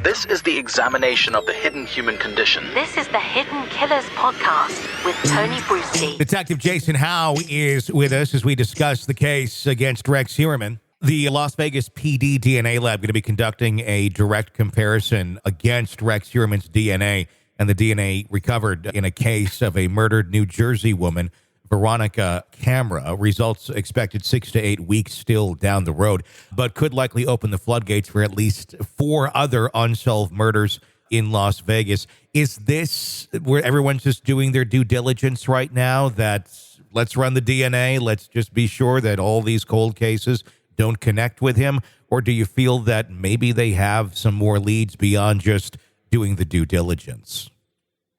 This is the examination of the hidden human condition. This is the Hidden Killers podcast with Tony Brueski. Detective Jason Howe is with us as we discuss the case against Rex Heuermann. The Las Vegas PD DNA lab going to be conducting a direct comparison against Rex Heuermann's DNA and the DNA recovered in a case of a murdered New Jersey woman, Veronica Camera. Results expected 6 to 8 weeks still down the road, but could likely open the floodgates for at least 4 other unsolved murders in Las Vegas. Is this where everyone's just doing their due diligence right now, that let's run the DNA, let's just be sure that all these cold cases don't connect with him? Or do you feel that maybe they have some more leads beyond just doing the due diligence?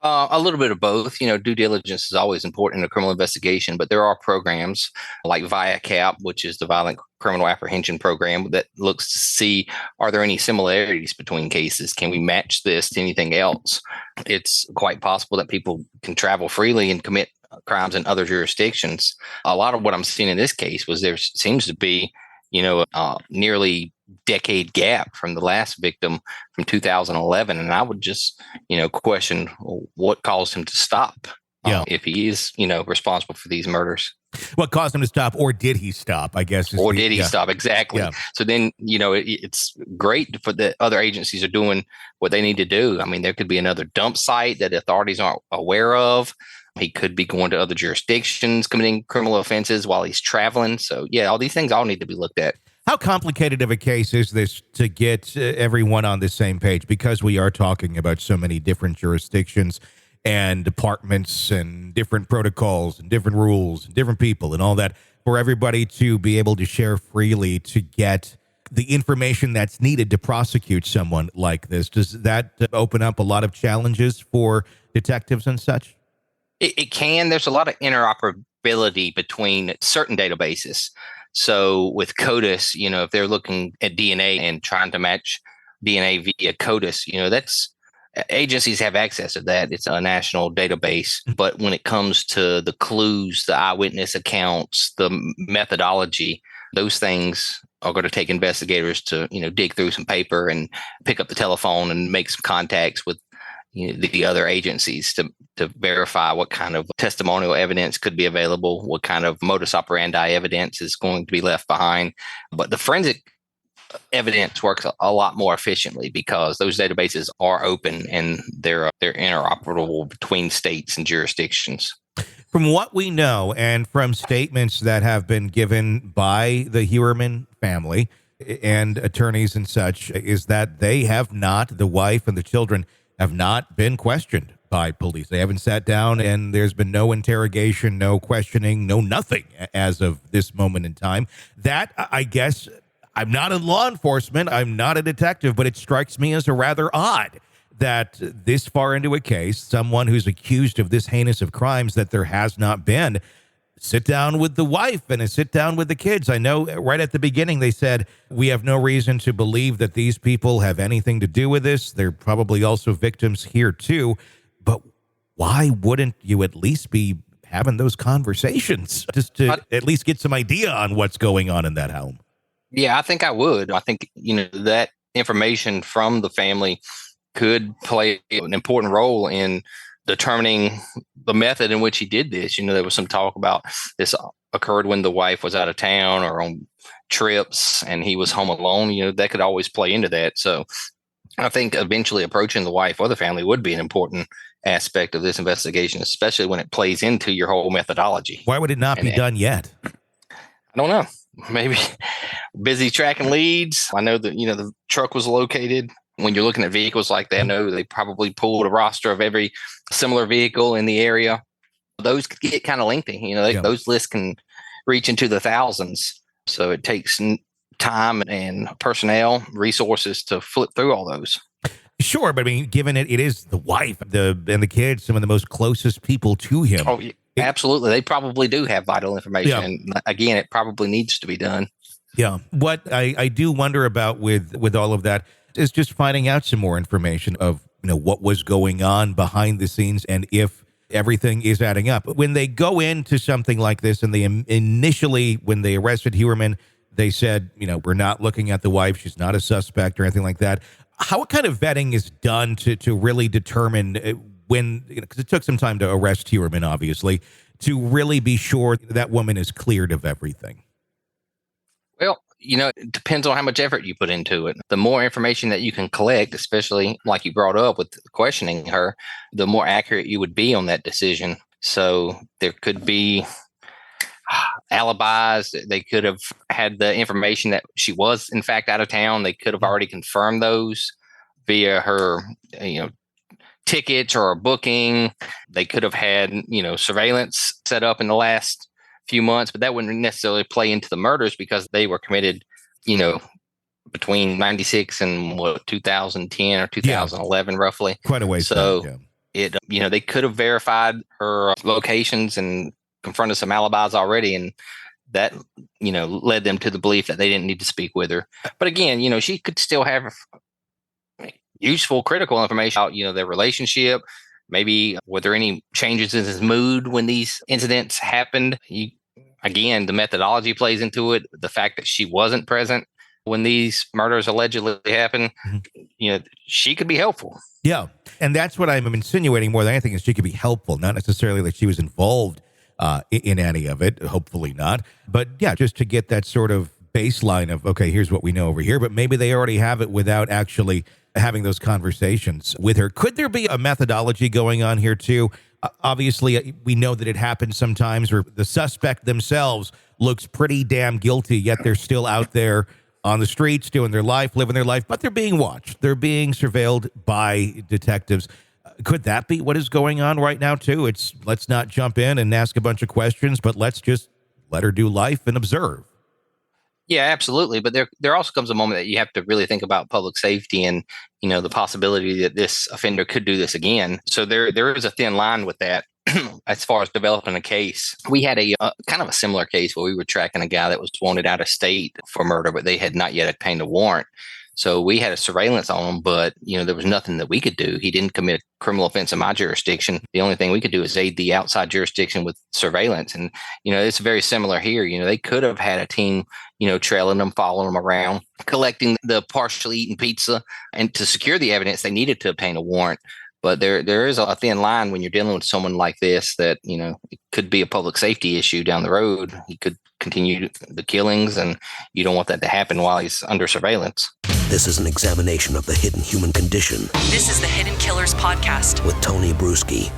A little bit of both. Due diligence is always important in a criminal investigation, but there are programs like VIACAP, which is the Violent Criminal Apprehension Program, that looks to see, are there any similarities between cases? Can we match this to anything else? It's quite possible that people can travel freely and commit crimes in other jurisdictions. A lot of what I'm seeing in this case was there seems to be nearly decade gap from the last victim from 2011. And I would just, question what caused him to stop if he is, responsible for these murders. What caused him to stop, or did he stop, I guess? Did he stop? Exactly. Yeah. So then, it's great for the other agencies are doing what they need to do. I mean, there could be another dump site that authorities aren't aware of. He could be going to other jurisdictions, committing criminal offenses while he's traveling. So, all these things all need to be looked at. How complicated of a case is this to get everyone on the same page? Because we are talking about so many different jurisdictions and departments and different protocols and different rules and different people and all that, for everybody to be able to share freely to get the information that's needed to prosecute someone like this. Does that open up a lot of challenges for detectives and such? It can. There's a lot of interoperability between certain databases. So with CODIS, if they're looking at DNA and trying to match DNA via CODIS, that's agencies have access to that. It's a national database. But when it comes to the clues, the eyewitness accounts, the methodology, those things are going to take investigators to, dig through some paper and pick up the telephone and make some contacts with the other agencies to verify what kind of testimonial evidence could be available, what kind of modus operandi evidence is going to be left behind. But the forensic evidence works a lot more efficiently because those databases are open and they're interoperable between states and jurisdictions. From what we know, and from statements that have been given by the Heuermann family and attorneys and such, is that they have not, the wife and the children, have not been questioned by police. They haven't sat down, and there's been no interrogation, no questioning, no nothing as of this moment in time. That, I guess, I'm not in law enforcement, I'm not a detective, but it strikes me as a rather odd that this far into a case, someone who's accused of this heinous of crimes, that there has not been sit down with the wife and a sit down with the kids. I know right at the beginning they said, we have no reason to believe that these people have anything to do with this. They're probably also victims here too. But why wouldn't you at least be having those conversations just to at least get some idea on what's going on in that home? Yeah, I think I would. I think, that information from the family could play an important role in determining the method in which he did this. There was some talk about this occurred when the wife was out of town or on trips and he was home alone. That could always play into that. So I think eventually approaching the wife or the family would be an important aspect of this investigation, especially when it plays into your whole methodology. Why would it not be done yet? I don't know. Maybe busy tracking leads. I know that, the truck was located. When you're looking at vehicles like that, I know they probably pulled a roster of every similar vehicle in the area. Those could get kind of lengthy. Those lists can reach into the thousands. So it takes time and personnel, resources to flip through all those. Sure, but I mean, given it is the wife and the kids, some of the most closest people to him. Oh, absolutely. They probably do have vital information. Yeah. And again, it probably needs to be done. Yeah. What I do wonder about with all of that is just finding out some more information of, what was going on behind the scenes and if everything is adding up. When they go into something like this and they initially, when they arrested Heuermann, they said, we're not looking at the wife. She's not a suspect or anything like that. How kind of vetting is done to really determine when, because it took some time to arrest Heuermann, obviously, to really be sure that woman is cleared of everything? Well, it depends on how much effort you put into it. The more information that you can collect, especially like you brought up with questioning her, the more accurate you would be on that decision. So there could be alibis. They could have had the information that she was, in fact, out of town. They could have already confirmed those via her, tickets or a booking. They could have had, surveillance set up in the last few months, but that wouldn't necessarily play into the murders because they were committed, between 96 and 2010 or 2011, roughly. Quite a ways. So they could have verified her locations and confronted some alibis already. And that, led them to the belief that they didn't need to speak with her. But again, she could still have useful, critical information about, their relationship. Maybe were there any changes in his mood when these incidents happened? Again, the methodology plays into it. The fact that she wasn't present when these murders allegedly happened, she could be helpful. Yeah. And that's what I'm insinuating more than anything, is she could be helpful, not necessarily that she was involved in any of it, hopefully not. But yeah, just to get that sort of baseline of, okay, here's what we know over here, but maybe they already have it without actually having those conversations with her. Could there be a methodology going on here too? Obviously, we know that it happens sometimes where the suspect themselves looks pretty damn guilty, yet they're still out there on the streets doing their life, living their life, but they're being watched. They're being surveilled by detectives. Could that be what is going on right now too? It's, let's not jump in and ask a bunch of questions, but let's just let her do life and observe. Yeah, absolutely. But there also comes a moment that you have to really think about public safety and, the possibility that this offender could do this again. So there is a thin line with that as far as developing a case. We had a kind of a similar case where we were tracking a guy that was wanted out of state for murder, but they had not yet obtained a warrant. So we had a surveillance on him, but, there was nothing that we could do. He didn't commit a criminal offense in my jurisdiction. The only thing we could do is aid the outside jurisdiction with surveillance. And, it's very similar here. They could have had a team, trailing them, following them around, collecting the partially eaten pizza. And to secure the evidence, they needed to obtain a warrant. But there is a thin line when you're dealing with someone like this that, it could be a public safety issue down the road. He could continue the killings, and you don't want that to happen while he's under surveillance. This is an examination of the hidden human condition. This is the Hidden Killers Podcast with Tony Brueski.